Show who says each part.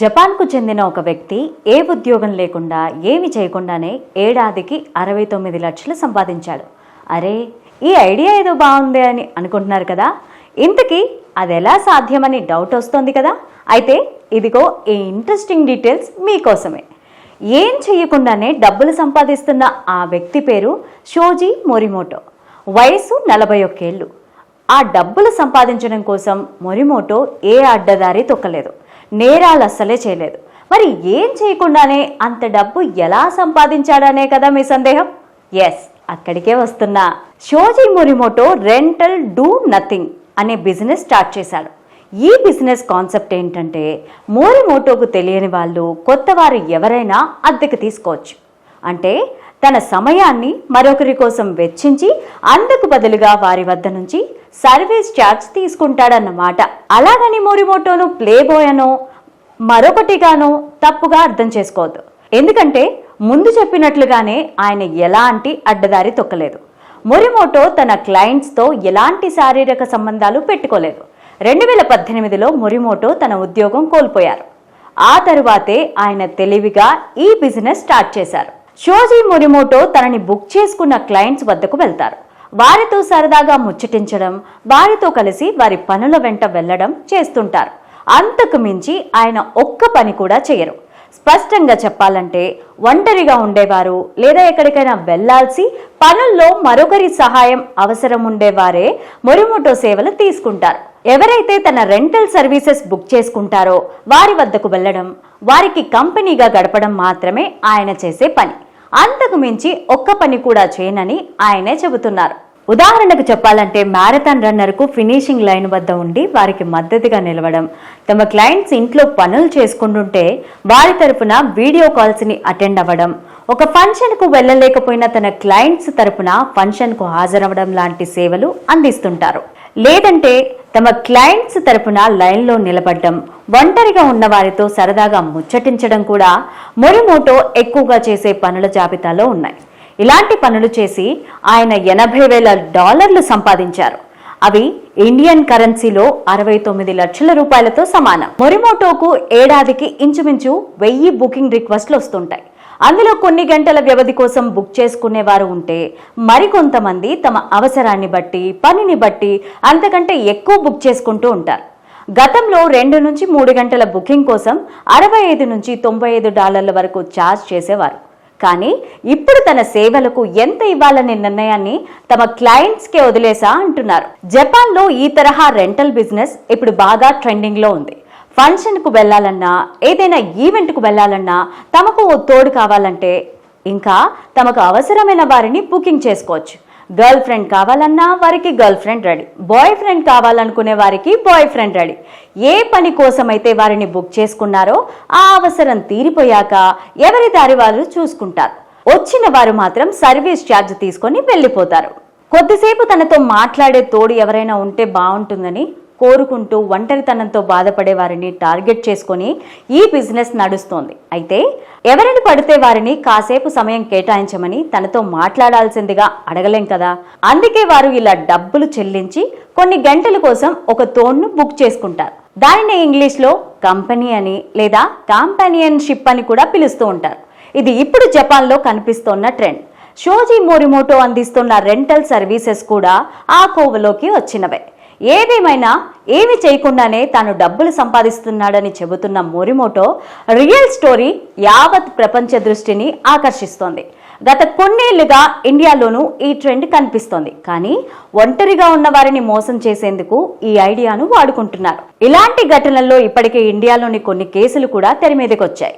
Speaker 1: జపాన్కు చెందిన ఒక వ్యక్తి ఏ ఉద్యోగం లేకుండా ఏమి చేయకుండానే ఏడాదికి 69 లక్షలు సంపాదించాడు. అరే, ఈ ఐడియా ఏదో బాగుంది అని అనుకుంటున్నారు కదా. ఇంతకీ అది ఎలా సాధ్యమని డౌట్ వస్తుంది కదా. అయితే ఇదిగో ఈ ఇంట్రెస్టింగ్ డీటెయిల్స్ మీకోసమే. ఏం చేయకుండానే డబ్బులు సంపాదిస్తున్న ఆ వ్యక్తి పేరు షోజీ మోరిమోటో. వయసు 41 ఏళ్ళు. ఆ డబ్బులు సంపాదించడం కోసం మోరిమోటో ఏ అడ్డదారి తొక్కలేదు, నేరాలు అస్సలే చేయలేదు. మరి ఏం చేయకుండానే అంత డబ్బు ఎలా సంపాదించాడనే కదా మీ సందేహం. ఎస్, అక్కడికే వస్తున్నా. షోజీ మోరిమోటో రెంటల్ డూ నథింగ్ అనే బిజినెస్ స్టార్ట్ చేశాడు. ఈ బిజినెస్ కాన్సెప్ట్ ఏంటంటే, మోరిమోటోకు తెలియని వాళ్ళు, కొత్త వారు ఎవరైనా అద్దెకు తీసుకోవచ్చు. అంటే తన సమయాన్ని మరొకరి కోసం వెచ్చించి అందుకు బదులుగా వారి వద్ద నుంచి సర్వీస్ ఛార్జ్ తీసుకుంటాడన్నమాట. అలాగని మోరిమోటోను ప్లే బాయ్ అనో మరొకటిగానో తప్పుగా అర్థం చేసుకోవద్దు. ఎందుకంటే ముందు చెప్పినట్లుగానే ఆయన ఎలాంటి అడ్డదారి తొక్కలేదు. మోరిమోటో తన క్లయింట్స్తో ఎలాంటి శారీరక సంబంధాలు పెట్టుకోలేదు. 2018లో మోరిమోటో తన ఉద్యోగం కోల్పోయారు. ఆ తరువాతే ఆయన తెలివిగా ఈ బిజినెస్ స్టార్ట్ చేశారు. షోజీ మోరిమోటో తనని బుక్ చేసుకున్న క్లయింట్స్ వద్దకు వెళ్తారు. వారితో సరదాగా ముచ్చటించడం, వారితో కలిసి వారి పనుల వెంట వెళ్లడం చేస్తుంటారు. అంతకు మించి ఆయన ఒక్క పని కూడా చేయరు. స్పష్టంగా చెప్పాలంటే ఒంటరిగా ఉండేవారు లేదా ఎక్కడికైనా వెళ్లాల్సి పనుల్లో మరొకరి సహాయం అవసరం ఉండేవారే మోరిమోటో సేవలు తీసుకుంటారు. ఎవరైతే తన రెంటల్ సర్వీసెస్ బుక్ చేసుకుంటారో వారి వద్దకు వెళ్లడం, వారికి కంపెనీగా గడపడం మాత్రమే ఆయన చేసే పని. అంతకు మించి ఒక్క పని కూడా చేయనని ఆయనే చెబుతున్నారు. ఉదాహరణకు చెప్పాలంటే మ్యారథాన్ రన్నర్కు ఫినిషింగ్ లైన్ వద్ద ఉండి వారికి మద్దతుగా నిలవడం, తమ క్లయింట్స్ ఇంట్లో పనులు చేసుకుంటుంటే వారి తరపున వీడియో కాల్స్ని అటెండ్ అవ్వడం, ఒక ఫంక్షన్కు వెళ్ళలేకపోయిన తన క్లయింట్స్ తరపున ఫంక్షన్కు హాజరవ్వడం లాంటి సేవలు అందిస్తుంటారు. లేదంటే తమ క్లయింట్స్ తరపున లైన్లో నిలబడడం, ఒంటరిగా ఉన్న వారితో సరదాగా ముచ్చటించడం కూడా మోరిమోటో ఎక్కువగా చేసే పనుల జాబితాలో ఉన్నాయి. ఇలాంటి పనులు చేసి ఆయన $80,000 సంపాదించారు. అవి ఇండియన్ కరెన్సీలో 69 లక్షల రూపాయలతో సమానం. మోరిమోటోకు ఏడాదికి ఇంచుమించు 1000 బుకింగ్ రిక్వెస్ట్లు వస్తుంటాయి. అందులో కొన్ని గంటల వ్యవధి కోసం బుక్ చేసుకునేవారు ఉంటే, మరికొంతమంది తమ అవసరాన్ని బట్టి, పనిని బట్టి అంతకంటే ఎక్కువ బుక్ చేసుకుంటూ ఉంటారు. గతంలో 2 నుంచి 3 గంటల బుకింగ్ కోసం $65 నుంచి $95 వరకు ఛార్జ్ చేసేవారు. కానీ ఇప్పుడు తన సేవలకు ఎంత ఇవ్వాలనే నిర్ణయాన్ని తమ క్లయింట్స్కే వదిలేసా అంటున్నారు. జపాన్లో ఈ తరహా రెంటల్ బిజినెస్ ఇప్పుడు బాగా ట్రెండింగ్లో ఉంది. ఫంక్షన్కు వెళ్ళాలన్నా, ఏదైనా ఈవెంట్కు వెళ్ళాలన్నా, తమకు ఓ తోడు కావాలంటే, ఇంకా తమకు అవసరమైన వారిని బుకింగ్ చేసుకోవచ్చు. గర్ల్ ఫ్రెండ్ కావాలన్నా వారికి girl friend ready, boy friend కావాలనుకునే వారికి బాయ్ ఫ్రెండ్ రెడీ. ఏ పని కోసమైతే వారిని బుక్ చేసుకున్నారో ఆ అవసరం తీరిపోయాక ఎవరి దారి వారు చూసుకుంటారు. వచ్చిన వారు మాత్రం సర్వీస్ ఛార్జ్ తీసుకొని వెళ్ళిపోతారు. కొద్దిసేపు తనతో మాట్లాడే తోడు ఎవరైనా ఉంటే బాగుంటుందని కోరుకుంటూ ఒంటరితనంతో బాధపడే వారిని టార్గెట్ చేసుకొని ఈ బిజినెస్ నడుస్తోంది. అయితే ఎవరిని పడితే వారిని కాసేపు సమయం కేటాయించమని తనతో మాట్లాడాల్సిందిగా అడగలేం కదా. అందుకే వారు ఇలా డబ్బులు చెల్లించి కొన్ని గంటల కోసం ఒక తోడును బుక్ చేసుకుంటారు. దానిని ఇంగ్లీష్లో కంపెనీ అని లేదా కాంపానియన్షిప్ అని కూడా పిలుస్తూ ఉంటారు. ఇది ఇప్పుడు జపాన్లో కనిపిస్తోన్న ట్రెండ్. షోజీ మోరిమోటో అందిస్తున్న రెంటల్ సర్వీసెస్ కూడా ఆ కోవలోకి వచ్చినవే. ఏదేమైనా ఏమి చేయకుండానే తాను డబ్బులు సంపాదిస్తున్నాడని చెబుతున్న మోరిమోటో రియల్ స్టోరీ యావత్ ప్రపంచ దృష్టిని ఆకర్షిస్తోంది. గత కొన్నేళ్లుగా ఇండియాలోనూ ఈ ట్రెండ్ కనిపిస్తోంది. కానీ ఒంటరిగా ఉన్న వారిని మోసం చేసేందుకు ఈ ఐడియాను వాడుకుంటున్నారు. ఇలాంటి ఘటనల్లో ఇప్పటికే ఇండియాలోని కొన్ని కేసులు కూడా తెర మీదకి వచ్చాయి.